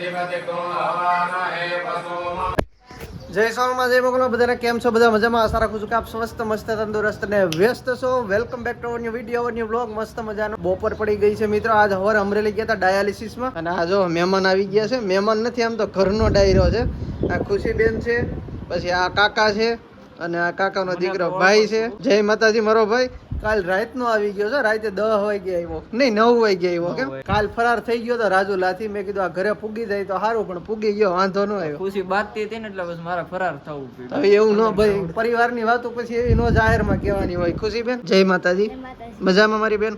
જય સ્વામિનારાયણ, જય મોગલો. બધાને કેમ છો? બધા મજામાં? આશા રાખું છું કે આપ સ્વસ્થ મસ્ત તંદુરસ્ત ને વ્યસ્ત છો. Welcome back to new video, new blog. મસ્ત મજાનો બપોર પડી ગઈ છે મિત્રો. આજ સવારે અમરેલી ગયા હતા ડાયાલિસિસમાં, અને આ જો મહેમાન આવી ગયા છે. મહેમાન નથી, આમ તો ઘરનો ડાયરો છે. આ ખુશીબેન છે, પછી આ કાકા છે, અને આ કાકાનો દીકરો ભાઈ છે. જય માતાજી મારો ભાઈ. કાલ રાતનો આવી ગયો છે, રાતે 10 વાગે આવ્યો, નહીં 9 વાગે આવ્યો. કેમ કાલ ફરાર થઈ ગયો તો રાજુલાથી. મેં કીધું આ ઘરે પૂગી જાય તો સારું, પણ પૂગી ગયો, વાંધો ન આવ્યો. ખુશી બાતતી હતી ને એટલે બસ મારા ફરાર થવું પડ્યું. હવે એવું ન ભાઈ, પરિવારની વાતો પછી એવી નો જાહેરમાં કહેવાની હોય. ખુશીબેન જય માતાજી. મજામાં મારી બેન?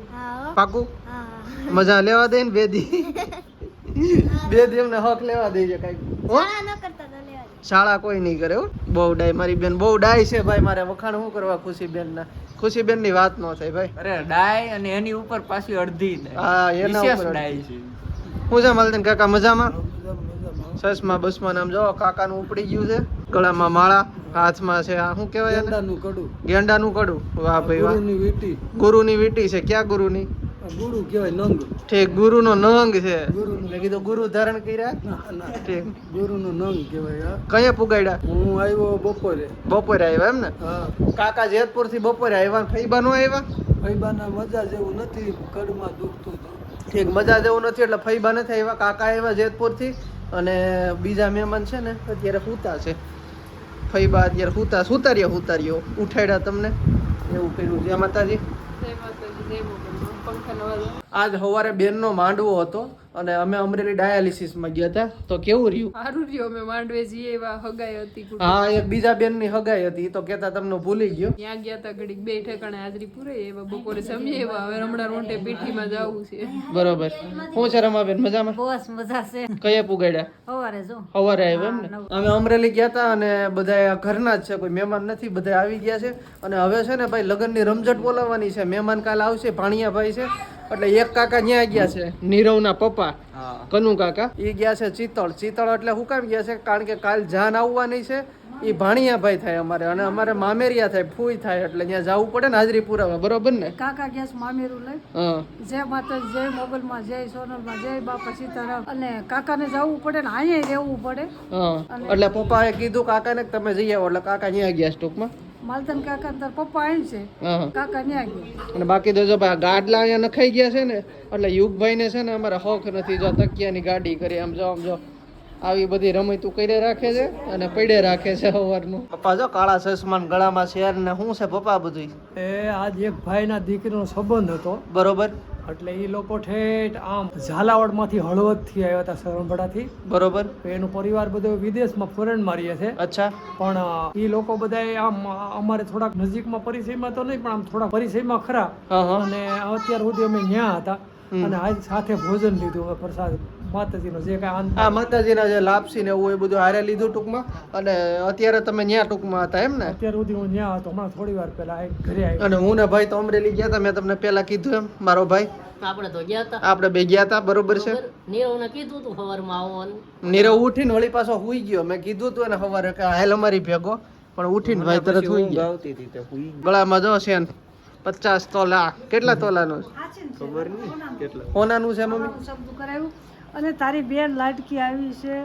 પાકું મજા લેવા દે ને બે દી એમને હક લેવા દેજો કઈક. શાળા કોઈ નહીં કરે. બહુ ડાય મારી બેન, બહુ ડાય છે ભાઈ. મારે વખાણ શું કરવા ખુશીબેન ના? ખુશીબેન ની વાત નો થાય ભાઈ. અરે ડાય અને એની ઉપર પાછી અડધી ડાય. હા, એના ઉપર ડાય છે. હું છે માલતીન કાકા મજામાં? સસમા બસમાં નામ જો કાકાનું ઉપડી ગયું છે. ગળામાં માળા, હાથમાં છે આ શું કહેવાય? ગેંડાનું કડું. ગેંડાનું કડું. વાહ ભાઈ વાહ. ગુરુની વીટી. ગુરુની વીટી છે. ક્યાં ગુરુની? ગુરુ કહેવાય નંગ. ઠીક, ગુરુનો નંગ છે. મેં કીધું ગુરુ ધારણ કર્યા. ઠીક, ગુરુનો નંગ કહેવાય. કયા પુગાડ્યા? હું આવ્યો બપોરે આવ્યા એમ ને? કાકા જેતપુર થી બપોરે આવ્યા. ફઈબા નો આવ્યા? ફઈબાના મજા જેવું નથી, કડમાં દુખતું હતું. ઠીક, મજા જેવું નથી એટલે ફઈબા નથી આવ્યા. કાકા આવ્યા જેતપુર થી, અને બીજા મહેમાન છે ને અત્યારે સૂતા છે. ફઈબા અત્યારે સુતાર્યો ઉઠાડ્યા તમને, એવું કર્યું. જય માતાજી. આજ સવારે બેનનો માંડવો હતો, અને અમે અમરેલી ડાયાલિસિસમાં ગયા હતા. તો કેવું રહ્યું? સારું રહ્યું. અમે માંડવે જઈએ એવા હગાઈ હતી. હા, એક બીજા બેનની હગાઈ હતી, ઈ તો કેતા તમને ભૂલી ગયો. ત્યાં ગયા હતા ઘડીક, બે ઠેકાણે હાજરી પૂરે એવા, બપોરે જમીએ એવા. હવે હમણાં રોંટે પીઠીમાં જવું છે. બરોબર. શું છે રમાબેન, મજામાં? બસ મજા છે. કયા પુગાડ્યા? સવારે જો સવારે આવ્યા એમ ને? અમે અમરેલી ગયા હતા, અને બધા ઘરના જ છે, કોઈ મહેમાન નથી, બધા આવી ગયા છે. અને હવે છે ને ભાઈ લગ્નની રમઝટ બોલાવવાની છે. મહેમાન કાલ આવશે, ભાણિયાભાઈ છે. એટલે એક કાકા ત્યાં ગયા છે, નીરવના પપ્પા કનુ કાકા, એ ગયા છે ચિત્તળ. એટલે હું કામ ગયા છે? કારણ કે કાલ જાન આવવાની છે. એ ભાણિયાભાઈ થાય અમારે, અને અમારે મામેરિયા થાય, ફૂઈ થાય, એટલે ત્યાં જવું પડે ને હાજરી પુરાવા. બરોબર ને? કાકા ગેસ મામેરું લઈ. જય માતાજી, જય મોગલમાં, જય સોનલમાં, જય બાપા સીતારામ. અને કાકાને જવું પડે ને અહીંયા રહેવું પડે. એટલે પપ્પાએ કીધું કાકાને કે તમે જઈ આવો, એટલે કાકા ત્યાં ગયા ટૂંકમાં. માલતન કાકા તાર પપ્પા અહીં છે, કાકા ત્યાં ગયા. અને બાકી તો જો ભાઈ ગાડલા અહીંયા નખાઈ ગયા છે ને, એટલે યુગભાઈ ને છે ને અમારે હક નથી. જો તકિયાની ગાડી કરી, આમ જો આવી બધી રમતું કરી રાખે છે, અને પડે રાખે છે સવારનું. પપ્પા જો કાળા ચશ્મા, ગળામાં શેર ને શું છે પપ્પા બધું? આજ એક ભાઈના દીકરીનો સંબંધ હતો. બરોબર. એટલે એ લોકો ઠેઠ આમ ઝાલાવાડ માંથી હળવદ થી આવ્યા હતા, શરણપડાથી. બરોબર. એનો પરિવાર બધો વિદેશમાં ફોરેન માં રહે છે. અચ્છા. પણ એ લોકો બધા આમ અમારે થોડાક નજીકમાં પરિચયમાં તો નહીં, પણ આમ થોડા પરિચયમાં ખરા. અને અત્યાર સુધી અમે ન્યા હતા, અને આજ સાથે ભોજન લીધું. હવે પ્રસાદ માતાજીનો જે કાંઈ આ માતાજીના જે લાપસી ને એવું એ બધું હારે લીધું ટૂંકમાં. અને અત્યારે તમે ન્યા ટૂંકમાં હતા એમ ને? અત્યાર સુધી હું ન્યા હતો, હમણાં થોડી વાર પહેલા ઘરે આવ્યો. અને હું ને ભાઈ તો અમરેલી ગયા હતા. મેં તમને પેલા કીધું એમ, મારો ભાઈ આપણે તો ગયા હતા, આપણે બે ગયા હતા. બરોબર છે. નીરવને કીધું તું સવારમાં આવવાનું. નીરવ ઉઠીને વળી પાછો હુઈ ગયો. મેં કીધું તું એને સવારે કે હાલ અમારી ભેગો, પણ ઉઠીને ભાઈ તરત હુઈ ગયો. ગળામાં જો છે 50 તોલા. કેટલા તોલાનું? ખબર નહીં કેટલા સોનાનું છે મમ્મી? શબ્દ કરાવ્યું. અને તારી બેન લાડકી આવી છે.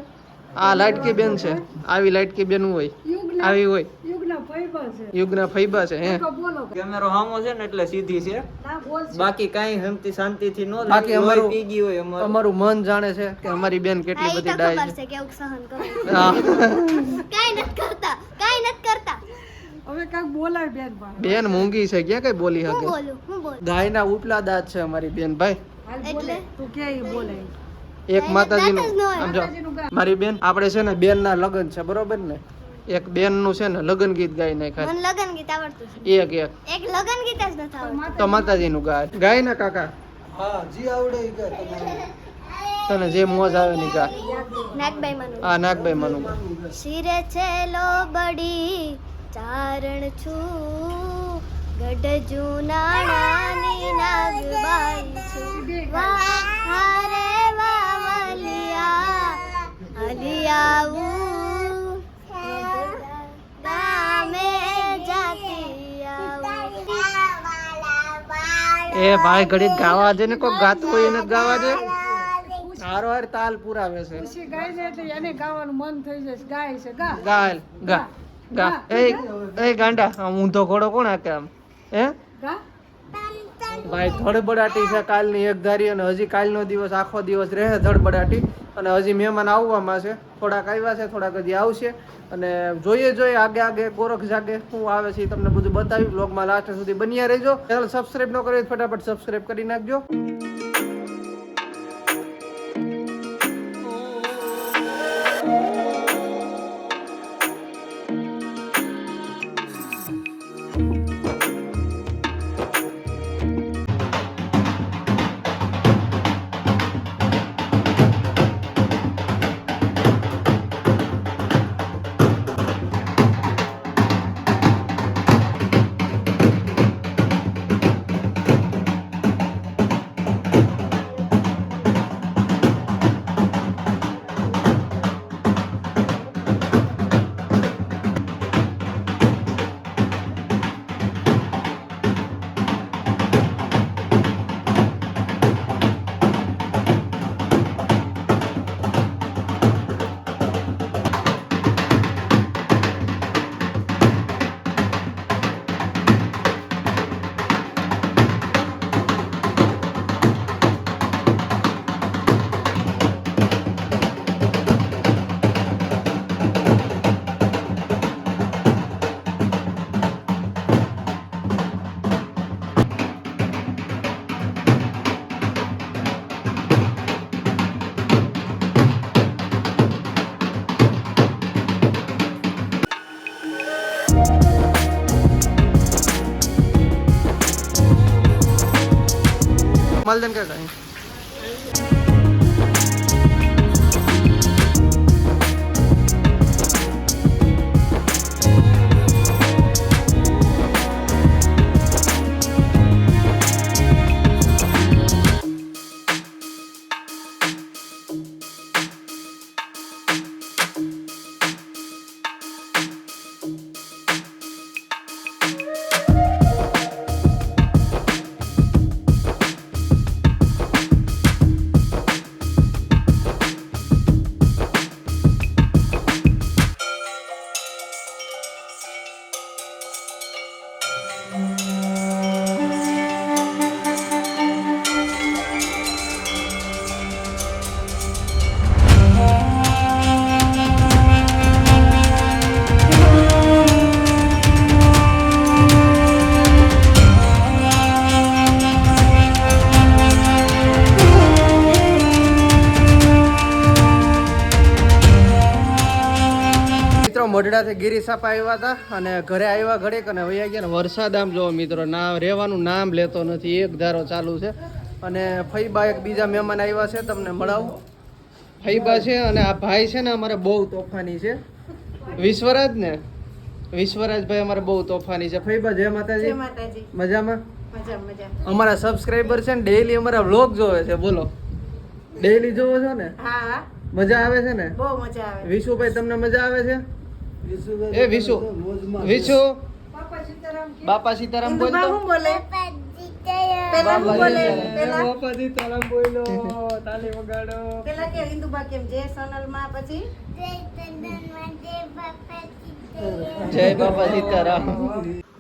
આ લાડકી બેન છે. આવી લાડકી બેન હોય, આવી હોય. યુગના ફઈબા છે. યુગના ફઈબા છે. હે, બોલો. કેમેરો હામો છે ને એટલે સીધી છે. ના બોલ. બાકી કાઈ હમતી શાંતિથી નો બાકી અમારું પી ગઈ હોય અમારું મન જાણે છે કે અમારી બેન કેટલી બધી ડાય છે. કેવું સહન કરું. કાઈ નથી કરતા. હવે કાંઈક બોલાય બેન પણ. બેન મૂંગી છે, ક્યાં કઈ બોલી હું શકે? બોલું. ગાયના ઉપલા દાંત છે અમારી બેન ભાઈ. એટલે તું કે બોલાય. એક માતાજીનું સમજો મારી બેન. આપણે છે ને બેન ના લગ્ન છે, બરોબર ને? એક બેન નું છે ને લગ્ન ગીત ગાઈ નાખાય. મને લગન ગીત આવડતું છે. એક લગન ગીત જ નથી આવડતું. તો માતાજી નું ગાય ને કાકા. હા, જી આવડે ઈ ગાય. તને જે મોજ આવે ની ગા. નાગબાઈ માનું. હા, નાગબાઈ માનું. શિરે છે લોબડી ચારણ છું, ગઢ જુનાણાની નાગબાઈ છું. વાહ હારે વાહ આવું ગામે જાતી આવું. એ ભાઈ ઘડી ગાવા દે ને, કોઈ ગાતું હોય એને ગાવા દે. હારો હાર તાલ પુરાવે છે. ખુશી ગાય ને એટલે એને ગાવાનું મન થઈ જશે. ગાય છે ગા ગાલ ગા ગા એ ગાંડા આમ ઊંધો ઘોડો કોણ હાકે આમ હે ગા ભાઈ ધડબડાટી છે કાલની એક ધારી અને હજી કાલનો દિવસ આખો દિવસ રહે ધડબડાટી અને હજી મહેમાન આવવામાં છે. થોડાક આવ્યા છે, થોડાક હજી આવશે અને જોઈએ આગે ગોરખ જાગે શું આવે છે તમને બધું બતાવી. બ્લોગમાં લાસ્ટ સુધી બન્યા રહેજો. ચેનલ સબસ્ક્રાઇબ ન કરી ફટાફટ સબસ્ક્રાઇબ કરી નાખજો. मालदन का कहीं મોઢડાથી ગીરી સાપા આવ્યા હતા અને ઘરે આવ્યા ઘડીક અને વયા ગયા ને વરસાદ આમ જોવો મિત્રો ના રહેવાનું નામ લેતો નથી. એક ધારો ચાલુ છે અને ફઈબા એક બીજા મહેમાન આવ્યા છે તમને મળાવું. ફઈબા છે અને આ ભાઈ છે ને અમારે બહુ તોફાની છે. વિશ્વરાજ ને વિશ્વરાજ ભાઈ અમારે બહુ તોફાની છે. ફઈબા જય માતાજી. મજામાં? અમારા સબસ્ક્રાઈબર છે ને ડેઈલી અમારા વ્લોગ જોવે છે. બોલો ડેઈલી જોવો છો ને? મજા આવે છે ને? બહુ મજા આવે. વિશુભાઈ તમને મજા આવે છે? એ વિશુ વિશુ બાપા સીતારામ બોલ તો. બાપા સીતારામ બોલો. તાલી વગાડો. પેલા કે હિન્દુબા કેમ જય સોનલ માં પછી જય બાપા સીતારામ.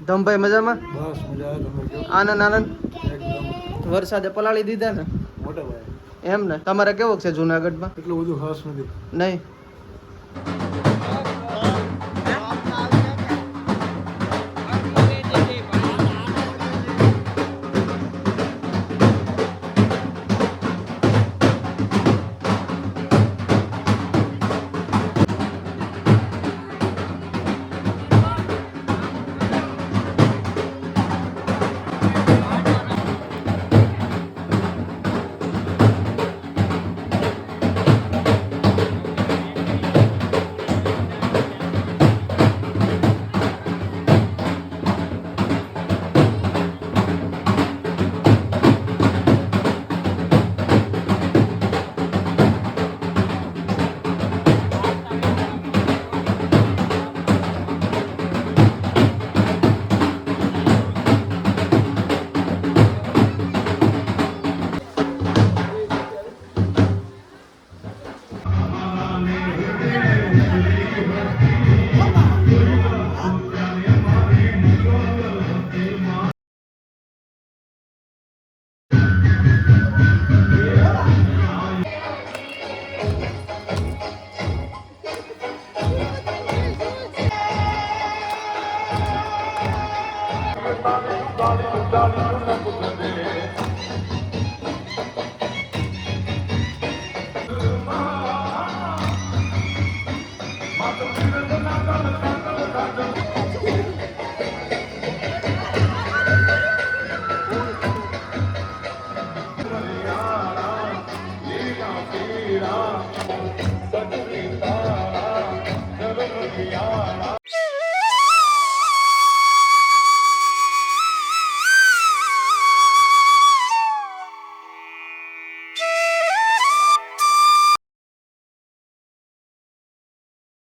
ધમભાઈ મજામાં? બસ મજા આવે. તમે કહો. આનંદ આનંદ. એકદમ વરસાદે પલાળી દીધા ને મોટા ભાઈ. એમ ને? તમારે કેવું છે જુનાગઢમાં? એટલું બધું ખાસ નથી. નહીં પણ